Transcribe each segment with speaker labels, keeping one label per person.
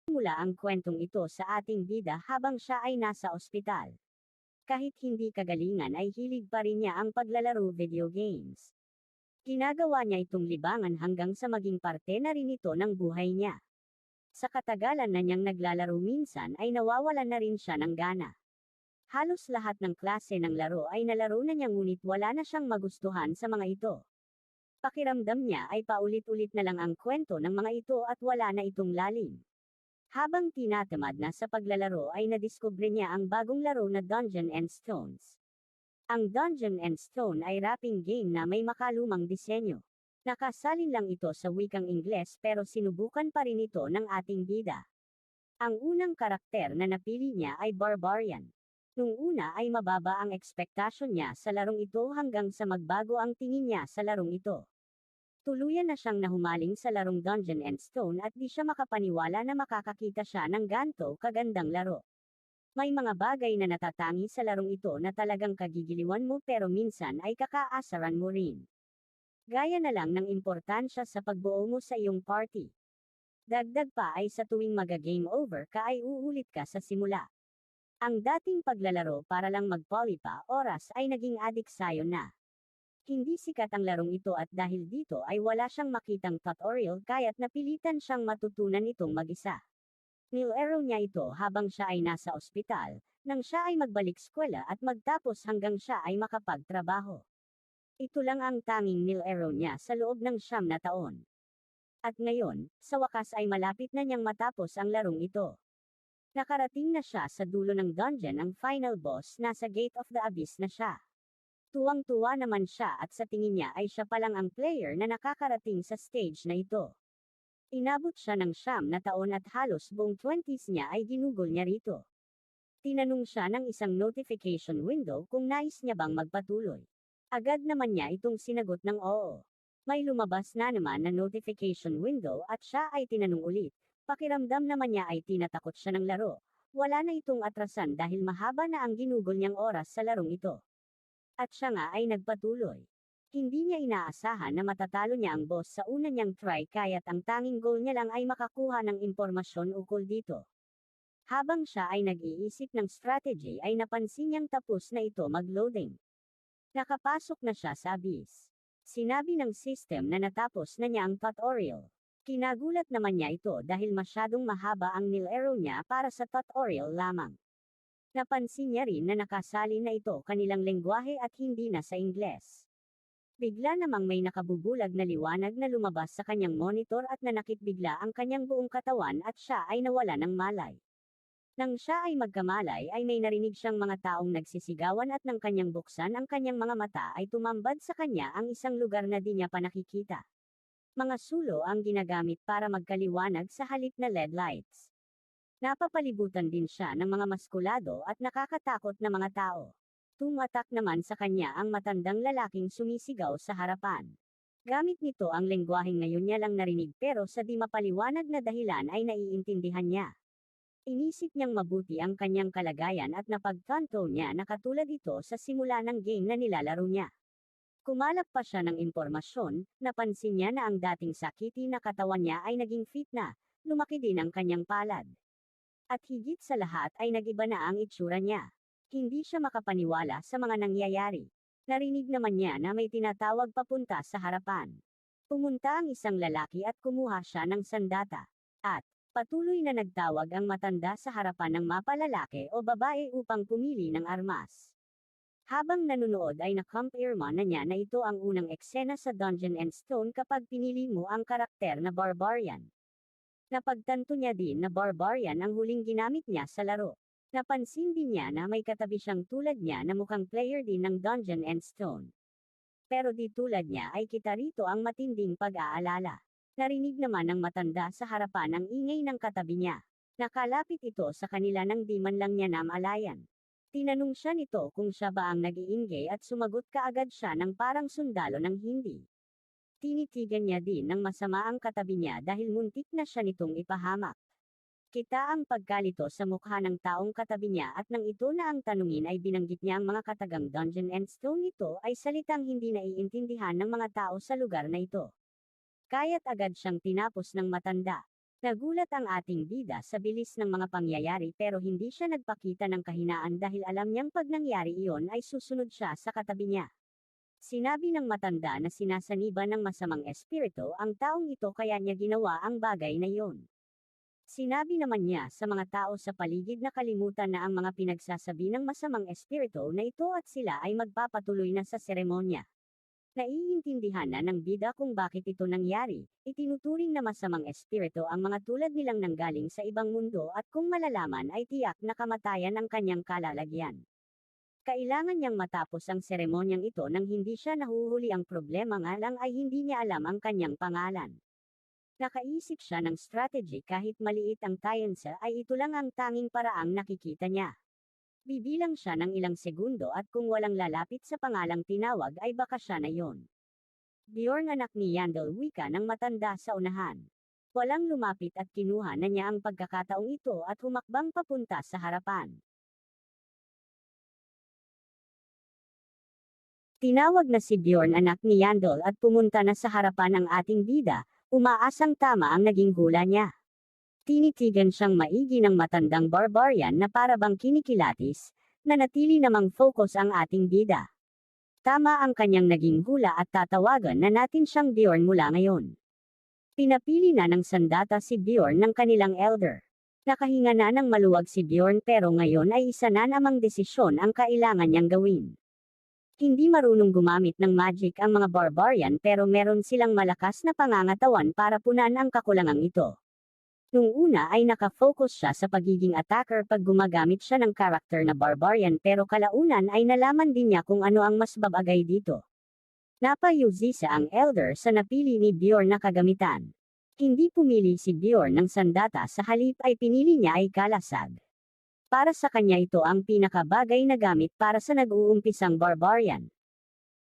Speaker 1: Mula ang kwentong ito sa ating bida habang siya ay nasa ospital. Kahit hindi kagalingan ay hilig pa rin niya ang paglalaro video games. Ginagawa niya itong libangan hanggang sa maging parte na rin ito ng buhay niya. Sa katagalan na niyang naglalaro minsan ay nawawalan na rin siya ng gana. Halos lahat ng klase ng laro ay nalaro na niya ngunit wala na siyang magustuhan sa mga ito. Pakiramdam niya ay paulit-ulit na lang ang kwento ng mga ito at wala na itong lalim. Habang tinatamad na sa paglalaro ay nadiskubre niya ang bagong laro na Dungeon and Stones. Ang Dungeon and Stone ay rapping game na may makalumang disenyo. Nakasalin lang ito sa wikang Ingles pero sinubukan pa rin ito ng ating bida. Ang unang karakter na napili niya ay Barbarian. Nung una ay mababa ang ekspektasyon niya sa larong ito hanggang sa magbago ang tingin niya sa larong ito. Tuluyan na siyang nahumaling sa larong Dungeon and Stone at di siya makapaniwala na makakakita siya ng ganto kagandang laro. May mga bagay na natatangi sa larong ito na talagang kagigiliwan mo pero minsan ay kakaasaran mo rin. Gaya na lang ng importansya sa pagbuo mo sa iyong party. Dagdag pa ay sa tuwing maga-game over ka ay uulit ka sa simula. Ang dating paglalaro para lang magpoli pa oras ay naging adik sayo na. Hindi sikat ang larong ito at dahil dito ay wala siyang makitang tutorial kaya't napilitan siyang matutunan itong mag-isa. Nilaro niya ito habang siya ay nasa ospital, nang siya ay magbalik eskwela at magtapos hanggang siya ay makapagtrabaho. Ito lang ang tanging nilaro niya sa loob ng 9 na taon. At ngayon, sa wakas ay malapit na niyang matapos ang larong ito. Nakarating na siya sa dulo ng dungeon ang final boss nasa Gate of the Abyss na siya. Tuwang-tuwa naman siya at sa tingin niya ay siya palang ang player na nakakarating sa stage na ito. Inabot siya ng 9 na taon at halos buong 20s niya ay ginugol niya rito. Tinanong siya ng isang notification window kung nais niya bang magpatuloy. Agad naman niya itong sinagot ng oo. May lumabas na naman na notification window at siya ay tinanong ulit. Pakiramdam naman niya ay tinatakot siya ng laro. Wala na itong atrasan dahil mahaba na ang ginugol niyang oras sa larong ito. At siya nga ay nagpatuloy. Hindi niya inaasahan na matatalo niya ang boss sa una niyang try kaya't ang tanging goal niya lang ay makakuha ng impormasyon ukol dito. Habang siya ay nag-iisip ng strategy ay napansin niyang tapos na ito mag-loading. Nakapasok na siya sa abyss. Sinabi ng system na natapos na niya ang tutorial. Kinagulat naman niya ito dahil masyadong mahaba ang nilaro niya para sa tutorial lamang. Napansin niya rin na nakasali na ito kanilang lengguwahe at hindi na sa Ingles. Bigla namang may nakabubulag na liwanag na lumabas sa kanyang monitor at nanakit bigla ang kanyang buong katawan at siya ay nawala ng malay. Nang siya ay magkamalay ay may narinig siyang mga taong nagsisigawan at nang kanyang buksan ang kanyang mga mata ay tumambad sa kanya ang isang lugar na di niya pa nakikita. Mga sulo ang ginagamit para magkaliwanag sa halip na LED lights. Napapalibutan din siya ng mga maskulado at nakakatakot na mga tao. Tumatak naman sa kanya ang matandang lalaking sumisigaw sa harapan. Gamit nito ang lengguwaheng ngayon niya lang narinig pero sa di mapaliwanag na dahilan ay naiintindihan niya. Inisip niyang mabuti ang kanyang kalagayan at napagtanto niya na katulad ito sa simula ng game na nilalaro niya. Kumalap pa siya ng impormasyon, napansin niya na ang dating sakiti na katawan niya ay naging fit na, lumaki din ang kanyang palad. At higit sa lahat ay nagiba na ang itsura niya. Hindi siya makapaniwala sa mga nangyayari. Narinig naman niya na may tinatawag papunta sa harapan. Pumunta ang isang lalaki at kumuha siya ng sandata. At, patuloy na nagtawag ang matanda sa harapan ng mapalalaki o babae upang pumili ng armas. Habang nanunood ay nakumpirma na niya na ito ang unang eksena sa Dungeon and Stone kapag pinili mo ang karakter na Barbarian. Napagtanto niya din na Barbarian ang huling ginamit niya sa laro. Napansin din niya na may katabi siyang tulad niya na mukhang player din ng Dungeon and Stone. Pero di tulad niya ay kita rito ang matinding pag-aalala. Narinig naman ng matanda sa harapan ang ingay ng katabi niya. Nakalapit ito sa kanila nang di man lang niya namalayan. Tinanong siya nito kung siya ba ang nag-iingay at sumagot kaagad siya ng parang sundalo ng hindi. Tinitigan niya din ng masama ang katabi niya dahil muntik na siya nitong ipahamak. Kita ang pagkalito sa mukha ng taong katabi niya at nang ito na ang tanungin ay binanggit niya ang mga katagang Dungeon and Stone nito ay salitang hindi naiintindihan ng mga tao sa lugar na ito. Kaya't agad siyang tinapos ng matanda. Nagulat ang ating bida sa bilis ng mga pangyayari pero hindi siya nagpakita ng kahinaan dahil alam niyang pag nangyari iyon ay susunod siya sa katabi niya. Sinabi ng matanda na sinasaniba ng masamang espiritu ang taong ito kaya niya ginawa ang bagay na iyon. Sinabi naman niya sa mga tao sa paligid na kalimutan na ang mga pinagsasabi ng masamang espiritu na ito at sila ay magpapatuloy na sa seremonya. Naiintindihan na ng bida kung bakit ito nangyari, itinuturing na masamang espiritu ang mga tulad nilang nanggaling sa ibang mundo at kung malalaman ay tiyak na kamatayan ang kanyang kalalagyan. Kailangan niyang matapos ang seremonyang ito nang hindi siya nahuhuli ang problema nga lang ay hindi niya alam ang kanyang pangalan. Nakaisip siya ng strategy kahit maliit ang tayansa ay ito lang ang tanging paraang nakikita niya. Bibilang siya ng ilang segundo at kung walang lalapit sa pangalang tinawag ay baka siya na yon. Bjorn anak ni Yandel wika ng matanda sa unahan. Walang lumapit at kinuha na niya ang pagkakataong ito at humakbang papunta sa harapan. Tinawag na si Bjorn anak ni Yandel at pumunta na sa harapan ng ating bida, umaasang tama ang naging hula niya. Tinitigan siyang maigi ng matandang barbarian na para bang kinikilatis, na natili namang focus ang ating bida. Tama ang kanyang naging hula at tatawagan na natin siyang Bjorn mula ngayon. Pinapili na ng sandata si Bjorn ng kanilang elder. Nakahinga na ng maluwag si Bjorn pero ngayon ay isa na namang desisyon ang kailangan niyang gawin. Hindi marunong gumamit ng magic ang mga barbarian pero meron silang malakas na pangangatawan para punan ang kakulangang ito. Nung una ay nakafocus siya sa pagiging attacker pag gumagamit siya ng karakter na barbarian pero kalaunan ay nalaman din niya kung ano ang mas babagay dito. Napayusisa ang elder sa napili ni Bjorn na kagamitan. Hindi pumili si Bjorn ng sandata sa halip ay pinili niya ay kalasag. Para sa kanya ito ang pinakabagay na gamit para sa nag-uumpisang barbarian.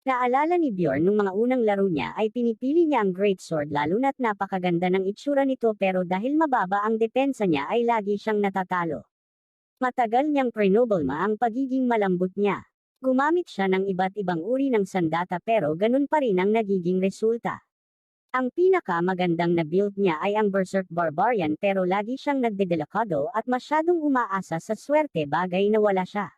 Speaker 1: Naalala ni Bjorn nung mga unang laro niya ay pinipili niya ang greatsword lalo na't napakaganda ng itsura nito pero dahil mababa ang depensa niya ay lagi siyang natatalo. Matagal niyang prenoblema ang pagiging malambot niya. Gumamit siya ng iba't ibang uri ng sandata pero ganun pa rin ang nagiging resulta. Ang pinaka-magandang na build niya ay ang Berserk Barbarian pero lagi siyang nagdedelakado at masyadong umaasa sa swerte bagay na wala siya.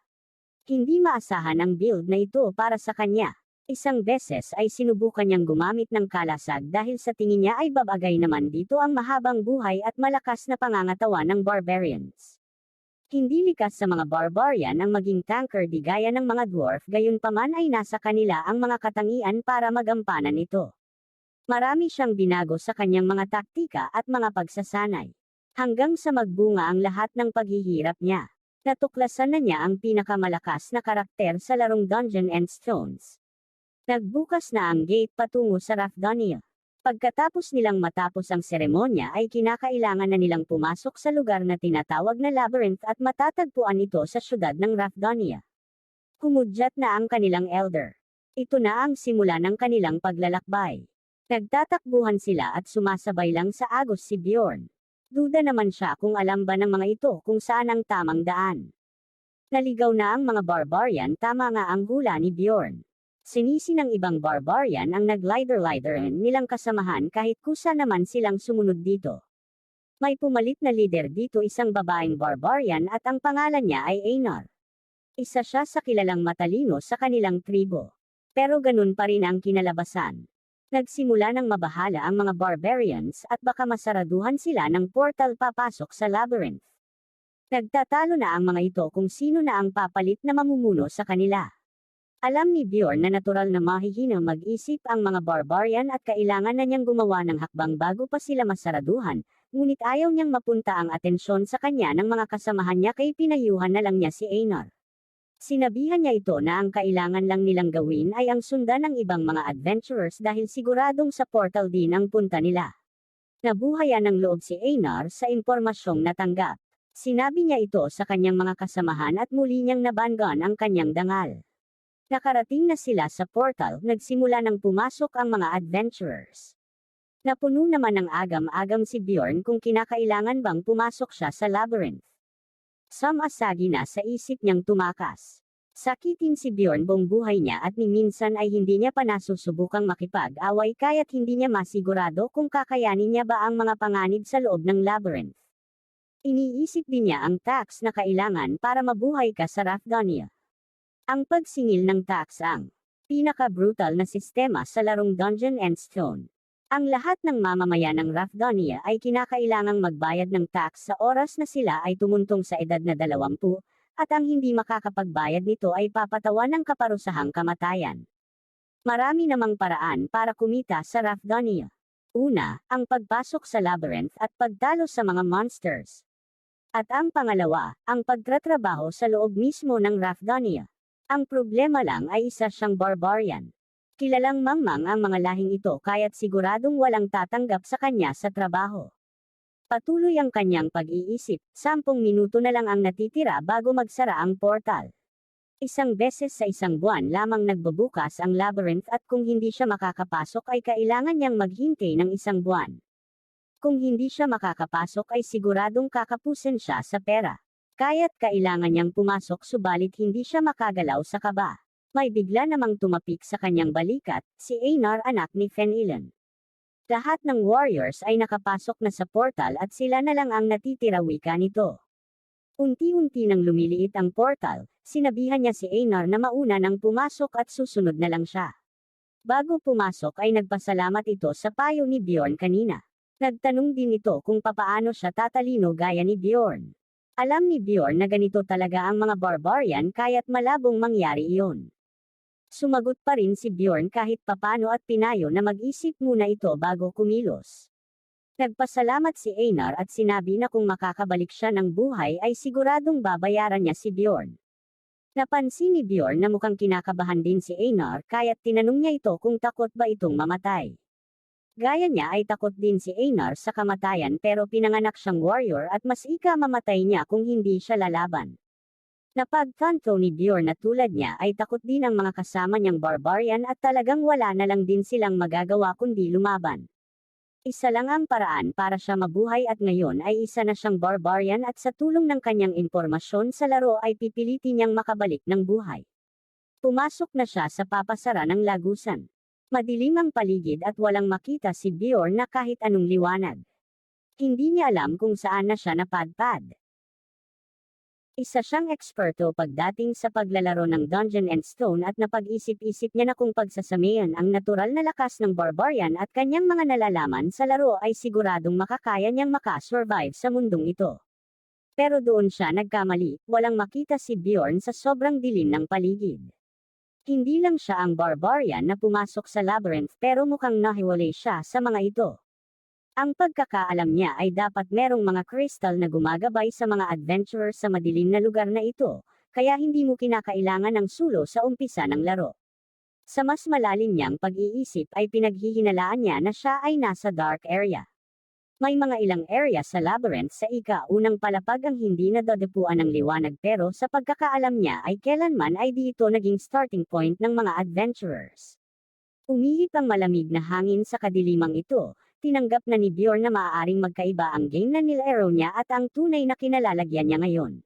Speaker 1: Hindi maasahan ang build na ito para sa kanya. Isang beses ay sinubukan niyang gumamit ng kalasag dahil sa tingin niya ay babagay naman dito ang mahabang buhay at malakas na pangangatawan ng barbarians. Hindi likas sa mga barbarian ang maging tanker di gaya ng mga dwarf gayunpaman ay nasa kanila ang mga katangian para magampanan ito. Marami siyang binago sa kanyang mga taktika at mga pagsasanay. Hanggang sa magbunga ang lahat ng paghihirap niya. Natuklasan na niya ang pinakamalakas na karakter sa larong Dungeon and Stones. Nagbukas na ang gate patungo sa Rafdonia. Pagkatapos nilang matapos ang seremonya ay kinakailangan na nilang pumasok sa lugar na tinatawag na Labyrinth at matatagpuan ito sa syudad ng Rafdonia. Humudyat na ang kanilang elder. Ito na ang simula ng kanilang paglalakbay. Nagtatakbuhan sila at sumasabay lang sa agos si Bjorn. Duda naman siya kung alam ba ng mga ito kung saan ang tamang daan. Naligaw na ang mga barbarian tama nga ang hula ni Bjorn. Sinisi ng ibang barbarian ang nag-lider-lideran nilang kasamahan kahit kusa naman silang sumunod dito. May pumalit na leader dito isang babaeng barbarian at ang pangalan niya ay Einar. Isa siya sa kilalang matalino sa kanilang tribo. Pero ganun pa rin ang kinalabasan. Nagsimula ng mabahala ang mga barbarians at baka masaraduhan sila ng portal papasok sa labyrinth. Nagtatalo na ang mga ito kung sino na ang papalit na mamumuno sa kanila. Alam ni Bjorn na natural na mahihina mag-isip ang mga barbarian at kailangan na niyang gumawa ng hakbang bago pa sila masaraduhan, ngunit ayaw niyang mapunta ang atensyon sa kanya ng mga kasamahan niya kay pinayuhan na lang niya si Einar. Sinabihan niya ito na ang kailangan lang nilang gawin ay ang sundan ng ibang mga adventurers dahil siguradong sa portal din ang punta nila. Nabuhayan ng loob si Einar sa impormasyong natanggap. Sinabi niya ito sa kanyang mga kasamahan at muli niyang nabangon ang kanyang dangal. Nakarating na sila sa portal, nagsimula ng pumasok ang mga adventurers. Napuno naman ng agam-agam si Bjorn kung kinakailangan bang pumasok siya sa labyrinth. Sumasagi na sa isip niyang tumakas. Sakitin si Bjorn buong buhay niya at ni minsan ay hindi niya pa nasusubukang makipag-away kaya't hindi niya masigurado kung kakayanin niya ba ang mga panganib sa loob ng labyrinth. Iniisip din niya ang tax na kailangan para mabuhay ka sa Rafdonia. Ang pagsingil ng tax ang pinaka-brutal na sistema sa larong Dungeon and Stone. Ang lahat ng mamamayan ng Rafdonia ay kinakailangang magbayad ng tax sa oras na sila ay tumuntong sa edad na 20, at ang hindi makakapagbayad nito ay papatawan ng kaparusahang kamatayan. Marami namang paraan para kumita sa Rafdonia. Una, ang pagpasok sa labyrinth at pagtalo sa mga monsters. At ang pangalawa, ang pagtatrabaho sa loob mismo ng Rafdonia. Ang problema lang ay isa siyang barbarian. Kilalang mangmang ang mga lahing ito kaya't siguradong walang tatanggap sa kanya sa trabaho. Patuloy ang kanyang pag-iisip, 10 minuto na lang ang natitira bago magsara ang portal. Isang beses sa isang buwan lamang nagbubukas ang labyrinth at kung hindi siya makakapasok ay kailangan niyang maghintay ng 1 buwan. Kung hindi siya makakapasok ay siguradong kakapusin siya sa pera. Kaya't kailangan niyang pumasok subalit hindi siya makagalaw sa kaba. May bigla namang tumapik sa kanyang balikat, si Einar anak ni Fenelon. Lahat ng warriors ay nakapasok na sa portal at sila na lang ang natitira wika nito. Unti-unti nang lumiliit ang portal, sinabihan niya si Einar na mauna nang pumasok at susunod na lang siya. Bago pumasok ay nagpasalamat ito sa payo ni Bjorn kanina. Nagtanong din ito kung papaano siya tatalino gaya ni Bjorn. Alam ni Bjorn na ganito talaga ang mga barbarian kaya't malabong mangyari iyon. Sumagot pa rin si Bjorn kahit papano at pinayo na mag-isip muna ito bago kumilos. Nagpasalamat si Einar at sinabi na kung makakabalik siya ng buhay ay siguradong babayaran niya si Bjorn. Napansin ni Bjorn na mukhang kinakabahan din si Einar kaya't tinanong niya ito kung takot ba itong mamatay. Gaya niya ay takot din si Einar sa kamatayan pero pinanganak siyang warrior at mas ika mamatay niya kung hindi siya lalaban. Napagtanto ni Bjorn na tulad niya ay takot din ang mga kasama niyang barbarian at talagang wala na lang din silang magagawa kundi lumaban. Isa lang ang paraan para siya mabuhay at ngayon ay isa na siyang barbarian at sa tulong ng kanyang impormasyon sa laro ay pipilitin niyang makabalik ng buhay. Pumasok na siya sa papasara ng lagusan. Madilim ang paligid at walang makita si Bjorn na kahit anong liwanag. Hindi niya alam kung saan na siya napadpad. Isa siyang eksperto pagdating sa paglalaro ng Dungeon and Stone at napag-isip-isip niya na kung pagsasamayan ang natural na lakas ng barbarian at kanyang mga nalalaman sa laro ay siguradong makakaya niyang makasurvive sa mundong ito. Pero doon siya nagkamali, walang makita si Bjorn sa sobrang dilim ng paligid. Hindi lang siya ang barbarian na pumasok sa labyrinth pero mukhang nahiwalay siya sa mga ito. Ang pagkakaalam niya ay dapat merong mga crystal na gumagabay sa mga adventurer sa madilim na lugar na ito, kaya hindi mo kinakailangan ng sulo sa umpisa ng laro. Sa mas malalim niyang pag-iisip ay pinaghihinalaan niya na siya ay nasa dark area. May mga ilang area sa labyrinth sa ika-unang palapag ang hindi nadadapuan ng liwanag pero sa pagkakaalam niya ay kailanman ay di ito naging starting point ng mga adventurers. Umihip ang malamig na hangin sa kadilimang ito. Tinanggap na ni Bjorn na maaaring magkaiba ang game na nilaro niya at ang tunay na kinalalagyan niya ngayon.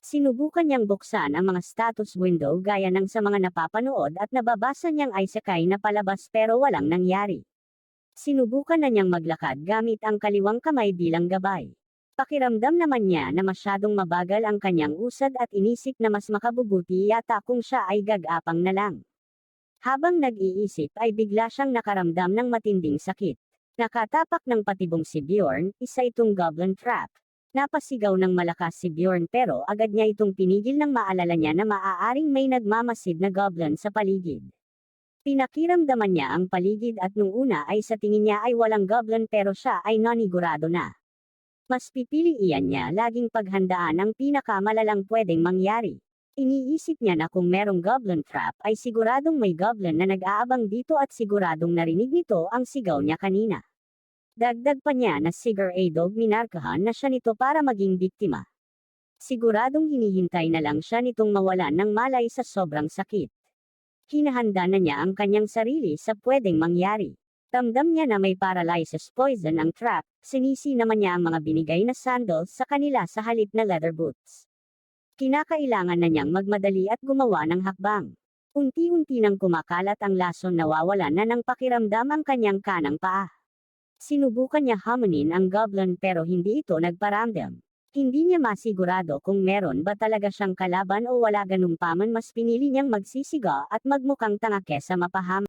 Speaker 1: Sinubukan niyang buksan ang mga status window gaya ng sa mga napapanood at nababasa niyang isekai na palabas pero walang nangyari. Sinubukan na niyang maglakad gamit ang kaliwang kamay bilang gabay. Pakiramdam naman niya na masyadong mabagal ang kanyang usad at inisip na mas makabubuti yata kung siya ay gag-apang na lang. Habang nag-iisip ay bigla siyang nakaramdam ng matinding sakit. Nakatapak ng patibong si Bjorn, isa itong goblin trap. Napasigaw ng malakas si Bjorn pero agad niya itong pinigil nang maalala niya na maaaring may nagmamasid na goblin sa paligid. Pinakiramdaman niya ang paligid at nung una ay sa tingin niya ay walang goblin pero siya ay nanigurado na. Mas pipilian niya laging paghandaan ang pinakamalalang pwedeng mangyari. Iniisip niya na kung merong goblin trap ay siguradong may goblin na nag-aabang dito at siguradong narinig nito ang sigaw niya kanina. Dagdag pa niya na siguradong minarkahan na siya nito para maging biktima. Siguradong hinihintay na lang siya nitong mawalan ng malay sa sobrang sakit. Hinahanda na niya ang kanyang sarili sa pwedeng mangyari. Ramdam niya na may paralysis poison ang trap, sinisi naman niya ang mga binigay na sandals sa kanila sa halip na leather boots. Kinakailangan na niyang magmadali at gumawa ng hakbang. Unti-unti nang kumakalat ang lason, nawawalan na ng pakiramdam ang kanyang kanang paa. Sinubukan niya hamunin ang goblin pero hindi ito nagparamdam. Hindi niya masigurado kung meron ba talaga siyang kalaban o wala, ganun pa man mas pinili niyang magsisiga at magmukhang tanga kesa mapaham.